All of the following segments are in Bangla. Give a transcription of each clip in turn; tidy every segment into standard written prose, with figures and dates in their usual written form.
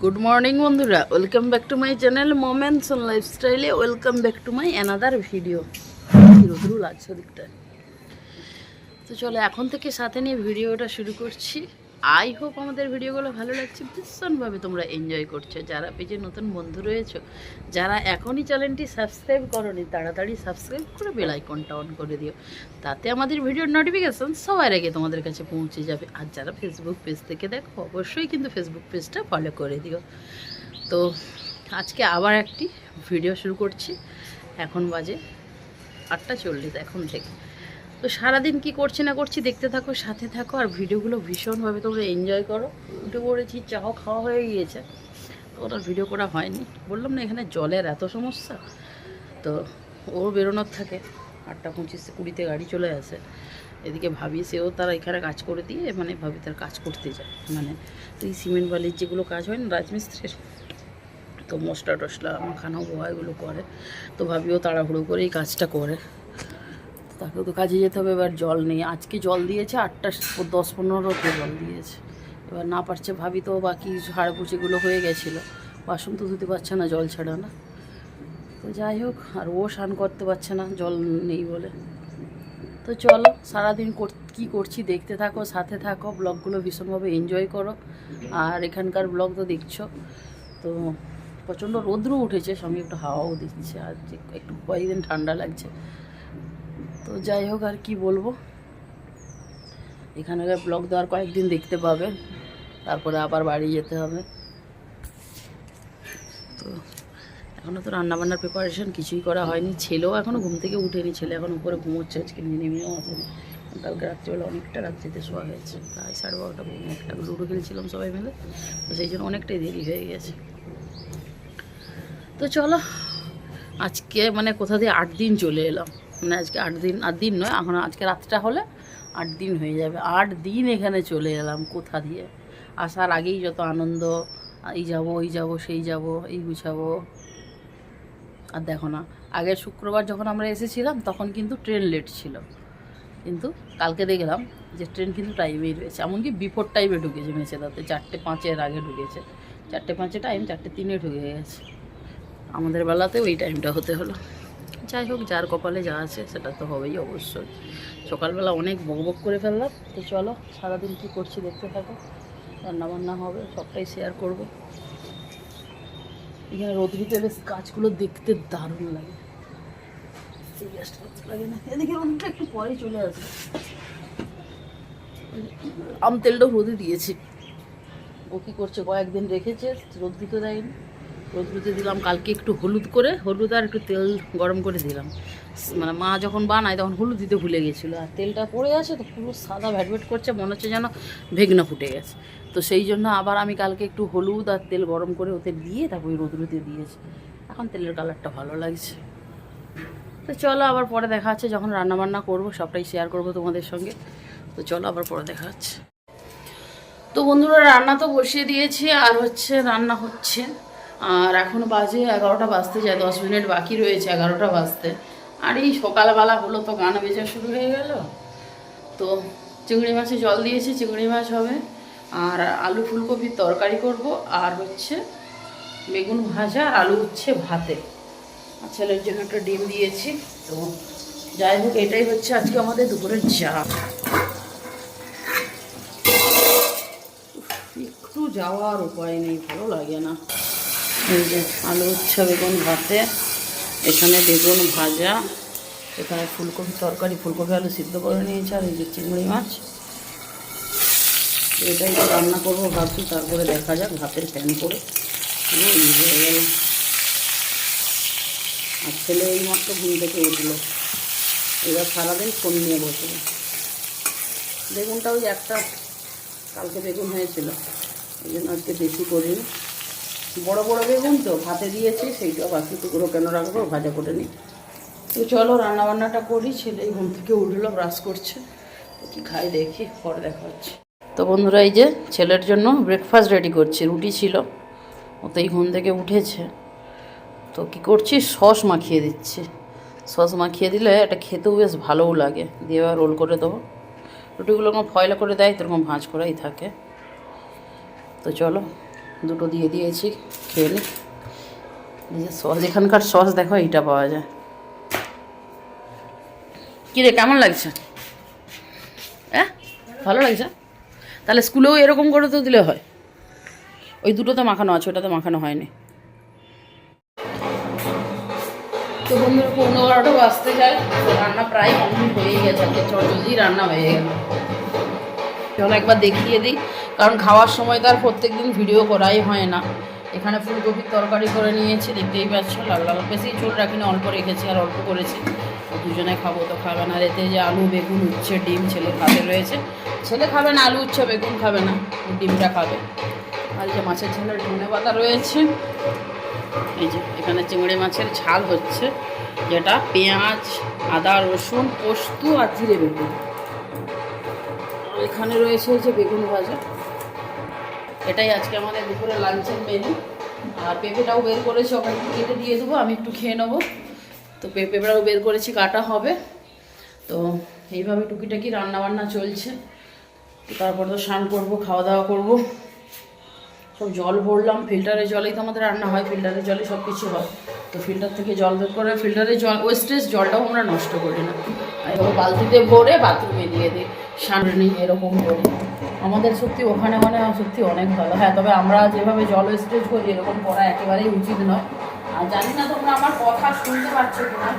গুড মর্নিং বন্ধুরা, welcome back to my channel moments on লাইফস্টাইলে। Welcome back to my another video. রোদ্রু লাগছে দিকটা। তো চলো এখন থেকে সাথে নিয়ে ভিডিওটা শুরু করছি। আই হোপ আমাদের ভিডিওগুলো ভালো লাগছে, ভীষণভাবে তোমরা এনজয় করছো। যারা পেজে নতুন বন্ধু রয়েছো, যারা এখনই চ্যানেলটি সাবস্ক্রাইব করোনি, তাড়াতাড়ি সাবস্ক্রাইব করে বেল আইকনটা অন করে দিও। তাতে আমাদের ভিডিওর নোটিফিকেশান সবার আগে তোমাদের কাছে পৌঁছে যাবে। আর যারা ফেসবুক পেজ থেকে দেখো, অবশ্যই কিন্তু ফেসবুক পেজটা ফলো করে দিও। তো আজকে আবার একটি ভিডিও শুরু করছি। এখন বাজে 8:40 এখন থেকে। তো সারাদিন কি করছি না করছি দেখতে থাকো, সাথে থাকো, আর ভিডিওগুলো ভীষণভাবে তোমরা এনজয় করো। উঠে পড়েছি, চাও খাওয়া হয়ে গিয়েছে, তো ওটার ভিডিও করা হয়নি। বললাম না এখানে জলের এত সমস্যা, তো ওর বেরোনোর থাকে। 8:25-20 গাড়ি চলে আসে। এদিকে ভাবি সেও তারা এখানে কাজ করে দিয়ে, মানে ভাবি তার কাজ করতে যায়, মানে এই সিমেন্ট বালির যেগুলো কাজ হয় না রাজমিস্ত্রির, তো মশলা টশলা মাখানো বোয়া এগুলো করে। তো ভাবিও তাড়াহুড়ো করে এই কাজটা করে। তাকেও তো কাজে যেতে হবে। এবার জল নেই, আজকে জল দিয়েছে 8:10-15তে জল দিয়েছে। এবার না পারছে ভাবি, তো বাকি ঝাড় পুচিগুলো হয়ে গেছিলো, বাসন তো ধুতে পারছে না জল ছাড়া না। তো যাই হোক, আর ও স্নান করতে পারছে না জল নেই বলে। তো চলো সারাদিন কী করছি দেখতে থাকো, সাথে থাকো, ব্লগগুলো ভীষণভাবে এনজয় করো। আর এখানকার ব্লগ তো দেখছো। তো প্রচণ্ড রৌদ্র উঠেছে, সঙ্গে একটু হাওয়াও দিচ্ছে, আর একটু কয়েকদিন ঠান্ডা লাগছে। তো যাই হোক, আর কি বলবো, এখানকার ব্লগ তো আর কয়েকদিন দেখতে পাবে, তারপরে আবার বাড়ি যেতে হবে। তো এখনও তো রান্নাবান্নার প্রিপারেশন কিছুই করা হয়নি। ছেলেও এখনও ঘুম থেকে উঠেনি, ছেলে এখন উপরে ঘুমোচ্ছে, আজকে নেমেও আসেনি। কালকে রাত্রিবেলা অনেকটা রাত্রিতে শোয়া হয়েছে, প্রায় 12:30 একটা লুডো খেলছিলাম সবাই মিলে, তো সেই জন্য অনেকটাই দেরি হয়ে গেছে। তো চলো আজকে মানে কোথা দিয়ে 8 দিন চলে এলাম, মানে আজকে 8 দিন নয়, এখন আজকে রাতটা হলে 8 দিন হয়ে যাবে। 8 দিন এখানে চলে এলাম কোথা দিয়ে। আসার আগেই যত আনন্দ, এই যাব ওই যাব সেই যাব, এই গুছাবো। আর দেখো না, আগের শুক্রবার যখন আমরা এসেছিলাম তখন কিন্তু ট্রেন লেট ছিল, কিন্তু কালকে দেখলাম যে ট্রেন কিন্তু টাইমেই রয়েছে, এমনকি বিফোর টাইমে ঢুকেছে মেছেদাতে। 4:05 আগে ঢুকেছে, 4:05 টাইম 4:03 ঢুকে গেছে। আমাদের বেলাতে ওই টাইমটা হতে হলো। যাই হোক, যার কপালে যা আছে সেটা তো হবেই অবশ্যই। সকালবেলা অনেক বকবক করে ফেললাম। তো চলো সারাদিন কী করছি দেখতে থাকো, রান্নাবান্না হবে, সবটাই শেয়ার করব। এখানে রোদ্রিতে বেশ গাছগুলো দেখতে দারুণ লাগে, লাগে না। এদিকে রোদটা একটু পরেই চলে আসবে। আম তেলটাও রোদে দিয়েছি, ও কী করছে কয়েকদিন রেখেছে, রোদ দিতে দেয়নি। রোদ দিতে দিলাম, কালকে একটু হলুদ আর একটু তেল গরম করে দিলাম। মানে মা যখন বানায় তখন হলুদ দিতে ভুলে গেছিলো, আর তেলটা পড়ে আছে তো পুরো সাদা ভ্যাটভ্যাট করছে, মনে হচ্ছে যেন ভেগনা ফুটে গেছে। তো সেই জন্য আবার আমি কালকে একটু হলুদ আর তেল গরম করে ওতে দিয়ে তারপর ওই রোদ্রুতে দিয়েছি। এখন তেলের কালারটা ভালো লাগছে। তো চলো আবার পরে দেখা হচ্ছে, যখন রান্নাবান্না করবো সবটাই শেয়ার করবো তোমাদের সঙ্গে। তো চলো আবার পরে দেখা হচ্ছে। তো বন্ধুরা রান্না তো বসিয়ে দিয়েছি, আর রান্না হচ্ছে। আর এখনও বাজে 11টা বাজতে যায়, 10 মিনিট বাকি রয়েছে 11টা বাজতে। আর এই সকালবেলা হলো তো গান বেজা শুরু হয়ে গেল। তো চিংড়ি মাছে জল দিয়েছি, চিংড়ি মাছ হবে, আর আলু ফুলকপির তরকারি করব, আর বেগুন ভাজা, আর আলু ভাতে, আর ছেলের জন্য একটা ডিম দিয়েছি। তো যাই হোক, এটাই আজকে আমাদের দুপুরের চা। একটু যাওয়ার উপায় নেই, ভালো লাগে না। এই যে আলু বেগুন ভাতে, এখানে বেগুন ভাজা, এখানে ফুলকপি তরকারি, ফুলকপি আলু সিদ্ধ করে নিয়েছি, আর এই যে চিংড়ি মাছ। এটাই তো রান্না করবো ভাবছি, তারপরে দেখা যাক। ভাতের প্যান করে হয়ে গেল। আর ছেলে এইমাত্র ঘুম থেকে উঠলো, এবার সারাদিন ফোন নিয়ে বসলো। বেগুনটা ওই একটা, কালকে বেগুন হয়েছিল, এই জন্য আজকে বেশি করিনি। বড় বড় বেগুন তো ভাতে দিয়েছি, সেইটা বাকি টুকরো কেন রাখবো, ভাজা করে নিই। তো চলো রান্নাবান্নাটা করি। ছেলে ঘুম থেকে উঠলো, ব্রাশ করছে, কি খাই দেখি, পরে দেখা হচ্ছে। তো বন্ধুরা এই যে ছেলের জন্য ব্রেকফাস্ট রেডি করছি, রুটি ছিল, ওতেই ঘুম থেকে উঠেছে। তো কি করছি, সস মাখিয়ে দিচ্ছি। সস মাখিয়ে দিলে এটা খেতেও বেশ ভালোও লাগে। দিয়ে এবার রোল করে দেবো। রুটিগুলো ফয়লা করে দেয়, এরকম ভাঁজ করাই থাকে। তো চলো দুটো দিয়ে দিয়েছি, খেয়ে নি। সস, এখানকার সস দেখো এইটা পাওয়া যায়। কী রে, কেমন লাগছে? হ্যাঁ, ভালো লাগছে? তাহলে স্কুলেও এরকম করে তো দিলে হয়। ওই দুটোতে মাখানো আছে, ওটাতে মাখানো হয়নি। তো বন্ধুরা 11:15 বাজতে যায়, রান্না প্রায় কমপ্লিট হয়েই গেছে। আজকে জলদি রান্না হয়ে গেল। চলো একবার দেখিয়ে দিই, কারণ খাওয়ার সময় তো আর প্রত্যেকদিন ভিডিও করাই হয় না। এখানে ফুলকপির তরকারি করে নিয়েছি, দেখতেই পাচ্ছ। লাল লাল বেশি ঝোল রাখিনি, অল্প রেখেছি আর অল্প করেছি। তো দুজনে খাবো তো খাবে না। এতে যে আলু বেগুন উচ্ছে ডিম ছেলের হাতে রয়েছে। ছেলে খাবে না আলু উচ্ছে বেগুন খাবে না, ডিমটা খাবে। আর যে মাছের ঝালের ধনে পাতা রয়েছে। এই যে এখানে চিংড়ি মাছের ঝাল হচ্ছে, যেটা পেঁয়াজ আদা রসুন পোস্ত আর জিরে বেগুন। এখানে রয়েছে যে বেগুন ভাজা। এটাই আজকে আমাদের দুপুরে লাঞ্চের মেনু। আর পেঁপেটাও বের করেছি, ওখানে কেটে দিয়ে দেবো, আমি একটু খেয়ে নেবো। তো পেঁপেটাও বের করেছি, কাটা হবে। তো এইভাবে টুকিটাকি রান্নাবান্না চলছে। তারপর তো স্নান করবো, খাওয়া দাওয়া করবো। সব জল ভরলাম, ফিল্টারের জলেই তো আমাদের রান্না হয়, ফিল্টারের জলে সব কিছু হয়। তো ফিল্টার থেকে জল বের করে, ফিল্টারের জল ওয়েস্টেজ জলটাও আমরা নষ্ট করি না। এরকম বালতিতে ভরে বাথরুমে দিয়ে দিই, সামনে এরকম করি। আমাদের সত্যি ওখানে সত্যি অনেক ভালো। হ্যাঁ, তবে আমরা যেভাবে জল ওয়েস্টেজ করি এরকম করা একেবারেই উচিত নয়। আর জানি না তোমরা আমার কথা শুনতে পাচ্ছ কিনা।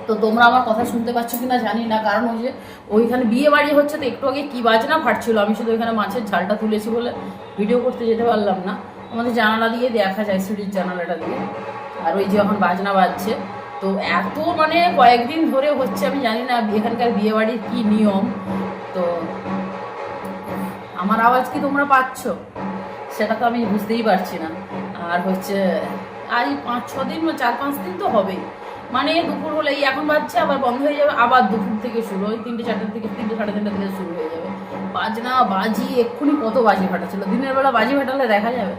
তো তোমরা আমার কথা শুনতে পাচ্ছ কিনা জানি না, কারণ ওই যে ওইখানে বিয়ে বাড়ি হচ্ছে। তো একটু আগে কী বাজনা ফাটছিল, আমি শুধু ওইখানে মাছের ঝালটা তুলেছি বলে ভিডিও করতে যেতে পারলাম না। আমাদের জানালা দিয়ে দেখা যায়, সিঁড়ির জানালাটা দিয়ে। আর ওই যে এখন বাজনা বাজছে। তো এত কয়েকদিন ধরে হচ্ছে, আমি জানি না এখানকার বিয়ে বাড়ির কী নিয়ম। তো আমার আওয়াজ কি তোমরা পাচ্ছ সেটা তো আমি বুঝতেই পারছি না। আর হচ্ছে আজ 5-6 দিন বা 4-5 দিন তো হবেই। দুপুর হলে এই এখন বাজছে, আবার বন্ধ হয়ে যাবে, আবার দুপুর থেকে শুরু হয় 3-4 থেকে, 3-3:30 থেকে শুরু হয়ে যাবে বাজনা বাজি। এক্ষুনি কত বাজি ফাটাচ্ছিল, দিনের বেলা বাজি ফাটালে দেখা যাবে।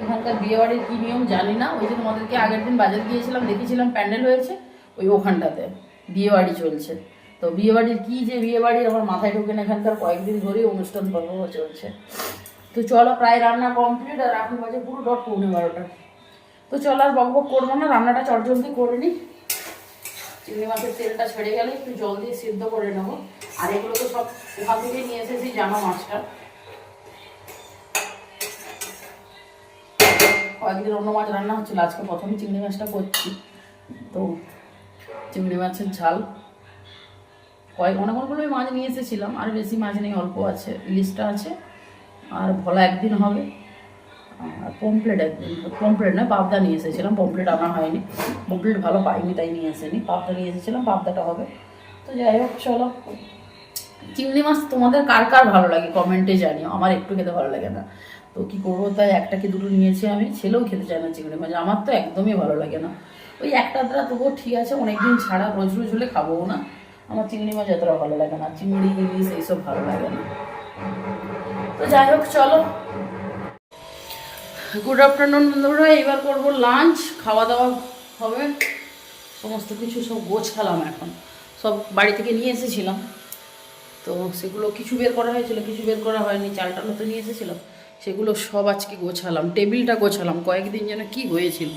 এখানকার বিয়েবাড়ির কী নিয়ম জানি না। ওই যে তোমাদেরকে আগের দিন বাজার গিয়েছিলাম, দেখেছিলাম প্যান্ডেল হয়েছে ওখানটাতে বিয়েবাড়ি চলছে। তো বিয়েবাড়ির কী যে বিয়েবাড়ির আমার মাথায় ঢোকে না। এখানকার কয়েকদিন ধরেই অনুষ্ঠান পর্ব চলছে। তো চলো, প্রায় রান্না কমপ্লিট। আর এখন বাজে পুরো 11:30। তো চলো আর বকবক করবো না, রান্নাটা চটজলদি করে নিই। চিংড়ি মাছের তেলটা ছেড়ে গেলে একটু জল দিয়ে সিদ্ধ করে নেবো। আর এগুলো তো সব ওখান থেকে নিয়ে এসেছি, জানো মাছটা। কয়েকদিন অন্য মাছ রান্না হচ্ছিল, আজকে প্রথমে চিংড়ি মাছটা করছি। তো চিংড়ি মাছের ঝাল অনেকগুলোই মাছ নিয়ে এসেছিলাম, আর বেশি মাছ নেই, অল্প আছে। ইলিশটা আছে, আর ভোলা একদিন হবে, আর পমপ্লেট একদিন। পমপ্লেট নয়, পাবদা নিয়ে এসেছিলাম, পমপ্লেট আনা হয়নি। পমপ্লেট ভালো পাইনি তাই নিয়ে এসেনি, পাবদা নিয়ে এসেছিলাম, পাবদাটা হবে। তো যাই হোক চলো। চিংড়ি মাছ তোমাদের কার কার ভালো লাগে কমেন্টে জানিও, আমার একটু খেতে ভালো লাগে না। তো কী করবো, তাই একটা কি দুটো নিয়েছি আমি। ছেলেও খেতে চায় না চিংড়ি মাছ, আমার তো একদমই ভালো লাগে না। ওই একটা দ্বারা তবুও ঠিক আছে, অনেকদিন ছাড়া, রোজ রোজ হলে খাবোও না। আমার চিংড়ি মাছ এতটা ভালো লাগে না, চিংড়ি ইলিশ এইসব ভালো লাগে না। তো যাই হোক চলো, গুড আফটারনুন বন্ধুরা। এইবার করবো লাঞ্চ, খাওয়া দাওয়া হবে। সমস্ত কিছু সব গোছালাম, এখন সব বাড়ি থেকে নিয়ে এসেছিলাম। তো সেগুলো কিছু বের করা হয়েছিল, কিছু বের করা হয়নি। চালটা তো নিয়ে এসেছিলাম, সেগুলো সব আজকে গোছালাম। টেবিলটা গোছালাম, কয়েকদিন যেন কি হয়েছিল।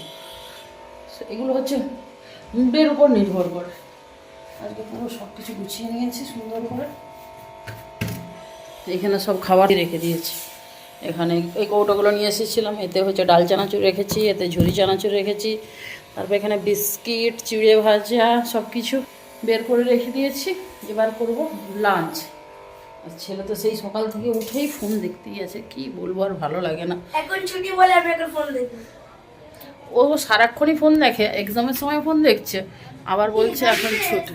এগুলো হচ্ছে মুডের উপর নির্ভর করে। আজকে পুরো সব কিছু গুছিয়ে নিয়েছি সুন্দর করে। এখানে সব খাবার রেখে দিয়েছি। এখানে এই কৌটোগুলো নিয়ে এসেছিলাম, এতে হচ্ছে ডাল চানাচুর রেখেছি, এতে ঝুরি চানাচুর রেখেছি। তারপর এখানে বিস্কিট, চিড়ে ভাজা সব কিছু বের করে রেখে দিয়েছি। এবার করব লাঞ্চ। আর ছেলে তো সেই সকাল থেকে উঠেই ফোন দেখতেই আছে, কি বলবো, আর ভালো লাগে না। এখন ছুটি বলে আমি এখন ফোন দেখি। ও সারাক্ষণই ফোন দেখে, এক্সামের সময় ফোন দেখছে, আবার বলছে এখন ছুটি।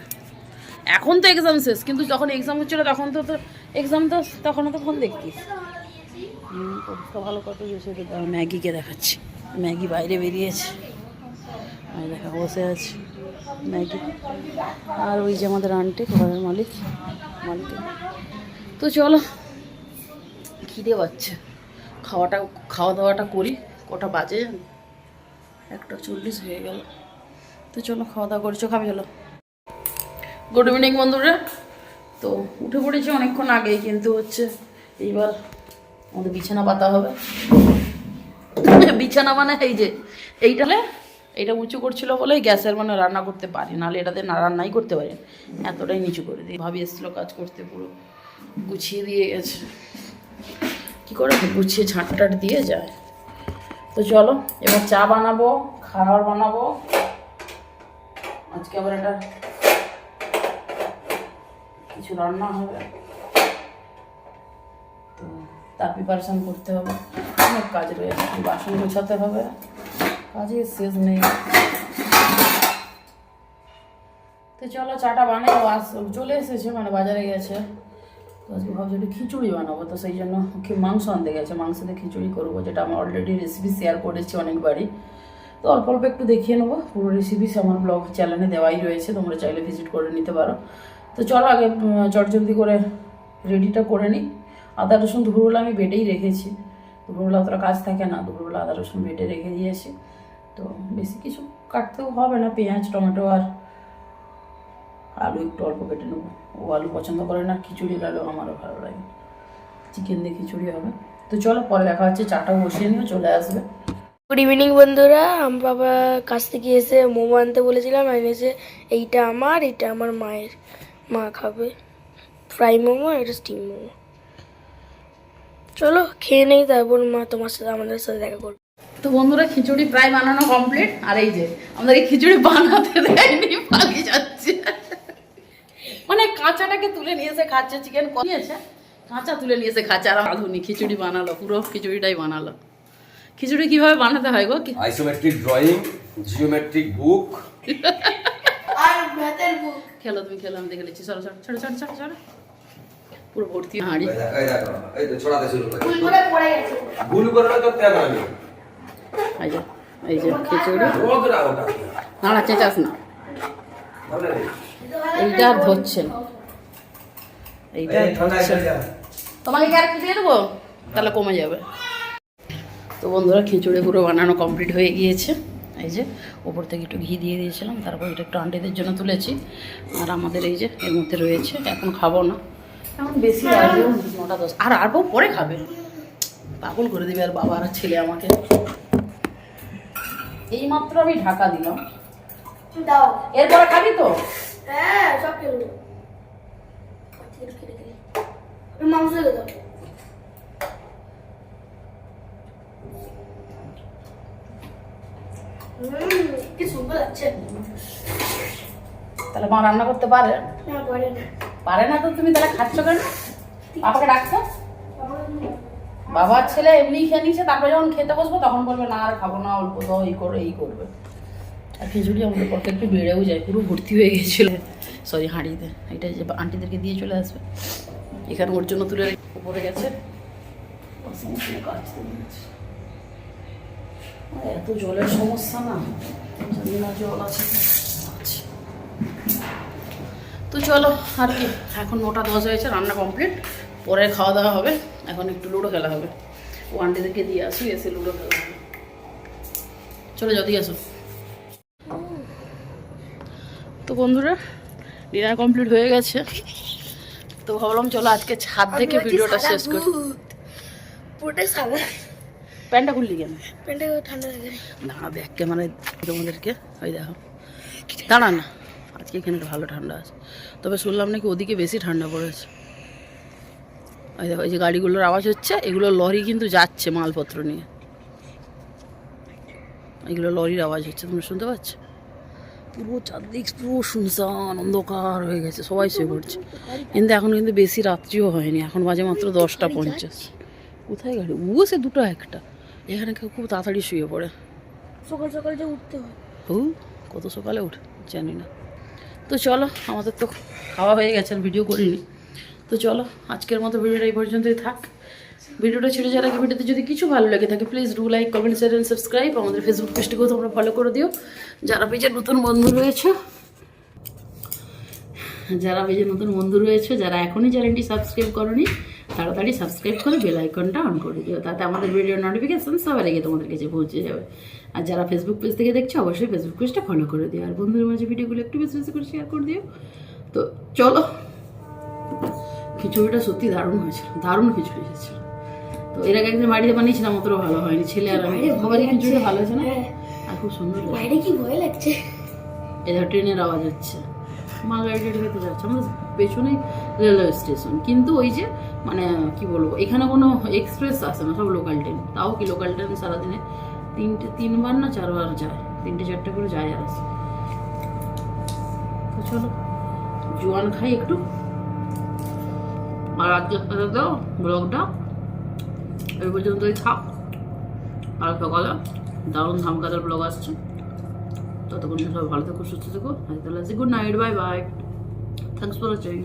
এখন তো এক্সাম শেষ, কিন্তু যখন এক্সাম হচ্ছিলো তখন তো এক্সাম তো তখনও তো ফোন দেখতিস। ভালো কত গেছে, ম্যাগিকে দেখাচ্ছি। ম্যাগি বাইরে বেরিয়েছে, দেখা বসে আছে ম্যাগি। আর ওই যে আমাদের আন্টি, ঘরের মালিক। তো চলো, খিদে পাচ্ছে, খাওয়া দাওয়াটা করি। কটা বাজে 1:40 হয়ে গেল। তো চলো খাওয়া দাওয়া করছো, খাবে চলো। গুড ইভিনিং বন্ধুরা। তো উঠে পড়েছি অনেকক্ষণ আগেই, কিন্তু হচ্ছে এইবার আমাদের বিছানা পাতা হবে। বিছানা মানে এই যে এইটা উঁচু করছিল বলেই গ্যাসের মানে রান্না করতে পারি, নাহলে এটাতে না রান্নাই করতে পারি, এতটাই নিচু করে দিই। ভাবি এসেছিলো কাজ করতে, পুরো গুছিয়ে দিয়ে গেছে। কী করে গুছিয়ে ঝাঁটটাট দিয়ে যায়। তো চলো এবার চা বানাবো, খাবার বানাবো। আজকে আবার এটা কিছু রান্না হবে, তো তার প্রিপারেশন করতে হবে। অনেক কাজ রয়েছে, বাসন গোছাতে হবে, কাজের শেষ নেই। তো চলো চাটা বানাই। চলে এসেছে, মানে বাজারে গেছে। তো আজকে ভাবছি একটু খিচুড়ি বানাবো, তো সেই জন্য মাংস আনতে গেছে। মাংস দিয়ে খিচুড়ি করবো, যেটা আমি অলরেডি রেসিপি শেয়ার করেছি অনেকবারই। তো অল্প অল্প একটু দেখিয়ে নেবো। পুরো রেসিপি আমার ব্লগ চ্যানেলে দেওয়াই রয়েছে, তোমরা চাইলে ভিজিট করে নিতে পারো। তো চলো আগে চটজলদি করে রেডিটা করে নিই। আদা রসুন দুপুরবেলা আমি বেটেই রেখেছি, দুপুরবেলা অতটা কাজ থাকে না, দুপুরবেলা আদা রসুন বেটে রেখে দিয়েছি। তো বেশি কিছু কাটতেও হবে না, পেঁয়াজ টমেটো আর আলু একটু অল্প কেটে নেবো। ও আলু পছন্দ করে না, খিচুড়ির আলু আমারও ভালো লাগে। চিকেন দিয়ে খিচুড়ি হবে। তো চলো পরে দেখা হচ্ছে, চাটাও বসিয়ে নিও, চলে আসবে। গুড ইভিনিং বন্ধুরা। আমার বাবা কাছ থেকে এসে মোমো আনতে বলেছিলাম, এনেছে। এইটা আমার, এটা আমার মায়ের, মা খাবে। ফ্রাই মোমো, এটা স্টিম মোমো। চলো খেয়ে নেই, তারপর মা তোমার সাথে আমাদের সাথে দেখা করবে। তো বন্ধুরা খিচুড়ি প্রায় বানানো কমপ্লিট। আর এই যে আমাদের এই খিচুড়ি বানাতে দেয়নি, পালিয়ে যাচ্ছে। মানে কাঁচাটাকে তুলে নিয়েছে, খাচ্ছে। চিকেন নিয়েছে, কাঁচা তুলে নিয়েছে, খাচ্ছে। আর রাঁধুনি খিচুড়ি বানালো, পুরো খিচুড়িটাই বানালো। খিচুড়ি কিভাবে বানাতে হয় গো? আইসোমেট্রিক ড্রয়িং, জিওমেট্রিক বুক আর ভাতের বুক খেলো, তুমি খেলো, আমি দেখে নিচ্ছি। সরো সরো সরো সরো সরো সরো। পুরো ভর্তি হাঁড়ি। এই তো ছড়াতে শুরু করে ভুল করে পড়ে গেছে। ভুল করলে তো তেল আমি এই যে খিচুড়ি। রোদ না ওটা না চেঁচাস না। ভালো রে এইটা আর ধরছেন, এইটা আর এই ঠান্ডা ধরছেন। হয়ে যা তোমাকে কি আর একটু দিয়ে দেবো, তাহলে কমে যাবে। তো বন্ধুরা খিচুড়ি পুরো বানানো কমপ্লিট হয়ে গিয়েছে। এই যে ওপর থেকে একটু ঘি দিয়ে দিয়েছিলাম, তারপর এটা একটু আন্টিদের জন্য তুলেছি। আর আমাদের এই যে এর মধ্যে রয়েছে, এখন খাবো না, এখন বেশি আসবে 9টা 10। আর বউ পরে খাবে, পাগল করে দেবে আর বাবা আর ছেলে আমাকে। এইমাত্র আমি ঢাকা দিলাম, দাও। এরপরে খাবি তো? হ্যাঁ, সব খেলবো। মাংস দিয়ে দাও। কি সুন্দর লাগছে। তাহলে মা রান্না করতে পারে? না, পারে না। পারে না তো তুমি তাহলে খাচ্ছ কেন? বাবাকে ডাকছো? বাবার ছেলে এমনি খেয়ে নিচ্ছে, তারপরে যখন খেতে বসবো তখন বলবে না আর খাবো না, অল্প দাও, এই করবে। আর খিচুড়ি আমাদের পক্ষে একটু বেড়েও যায়, পুরো ভর্তি হয়ে গেছিল সরি হাঁড়িতে। এটা যে আন্টিদেরকে দিয়ে চলে আসবে, এখানে ওর জন্য তুলে উপরে গেছে। এত জলের সমস্যা না, জানি না জল আছে। তো চলো আর কি, এখন 9টা 10 হয়েছে, রান্না কমপ্লিট, পরে খাওয়া দাওয়া হবে। এখন একটু লুডো খেলা হবে, ও আন্টিদেরকে দিয়ে আসি, এসে লুডো খেলা হবে। চলো যদি আসো। তো বন্ধুরা ডিনার কমপ্লিট হয়ে গেছে, তো ভাবলাম চলো আজকে ছাদ থেকে ভিডিওটা শেষ করি। পুরোটাই সাদা। প্যান্টটা খুললি কেন? প্যান্টটা ঠান্ডা লাগে। দাঁড়া ব্যাগ ক্যামেরায় তোমাদেরকে, ওই দেখো। দাঁড়া না, আজকে এখানে ভালো ঠান্ডা আছে, তবে শুনলাম নাকি ওদিকে বেশি ঠান্ডা পড়েছে। ওই দেখো, এই যে গাড়িগুলোর আওয়াজ হচ্ছে, এগুলো লরি কিন্তু যাচ্ছে মালপত্র নিয়ে, এগুলো লরির আওয়াজ হচ্ছে, তোমরা শুনতে পাচ্ছ? পুরো চারদিক পুরো শুনশান অন্ধকার হয়ে গেছে, সবাই শুয়ে পড়ছে। কিন্তু এখন কিন্তু বেশি রাত্রিও হয়নি, এখন বাজে মাত্র 10টা 50। কোথায় গাড়ি? সে 2টা 1টা, এখানে কেউ খুব তাড়াতাড়ি শুয়ে পড়ে। সকাল সকাল যে উঠতে হয়। কত সকালে উঠে জানি না। তো চলো, আমাদের তো খাওয়া হয়ে গেছে, আর ভিডিও করিনি। তো চলো আজকের মতো ভিডিওটা এই পর্যন্তই থাক। ভিডিওটা ছেড়ে যাওয়ার আগে ভিডিওতে যদি কিছু ভালো লাগে থাকে please do like, comment, share and subscribe. আমাদের ফেসবুক পেজটিকেও তোমরা ফলো করে দিও। যারা পেজের নতুন বন্ধু রয়েছে, যারা এখনই চ্যানেলটি সাবস্ক্রাইব করোনি, তাড়াতাড়ি সাবস্ক্রাইব করে বেল আইকনটা অন করে দিও, তাতে আমাদের ভিডিওর নোটিফিকেশন সবার আগে তোমাদের কাছে পৌঁছে যাবে। আর যারা ফেসবুক পেজ থেকে দেখছো অবশ্যই ফেসবুক পেজটা ফলো করে দিও, আর বন্ধুদের মাঝে ভিডিওগুলো একটু বেশি বেশি করে শেয়ার করে দিও। তো চলো, খিচুড়িটা সত্যি দারুণ হয়েছিল, দারুণ খিচুড়ি হয়েছিল। তো এর আগে একদিন বাড়িতে বানিয়েছিলাম, অতটা ভালো হয়নি। ছেলে আর আমি সবারই খিচুড়িটা ভালো হয়েছে না, আর খুব সুন্দর হয়েছে। বাইরে কি ভয় লাগছে। এদের ট্রেনের আওয়াজ হচ্ছে, মাল গাড়ি টাড়ি খেতে যাচ্ছে। আমরা পেছনেই রেলওয়ে স্টেশন, কিন্তু ওই যে মানে কি বলবো, এখানে কোনো এক্সপ্রেস আসে না, সব লোকাল ট্রেন। তাও কি লোকাল ট্রেন সারাদিনে 3বার না 4বার যায়, 3-4টে করে যায় আর আসে। তো চলো জোয়ান খাই একটু, আর আজকে দাও ব্লগটা এই পর্যন্তই থাক। আর সকালে দারুণ ধামকাদার ব্লগ আসছে। ততক্ষণ সবাই ভালো থেকো, সুস্থ থেকো। আজ তাহলে good night, bye bye, thanks for watching.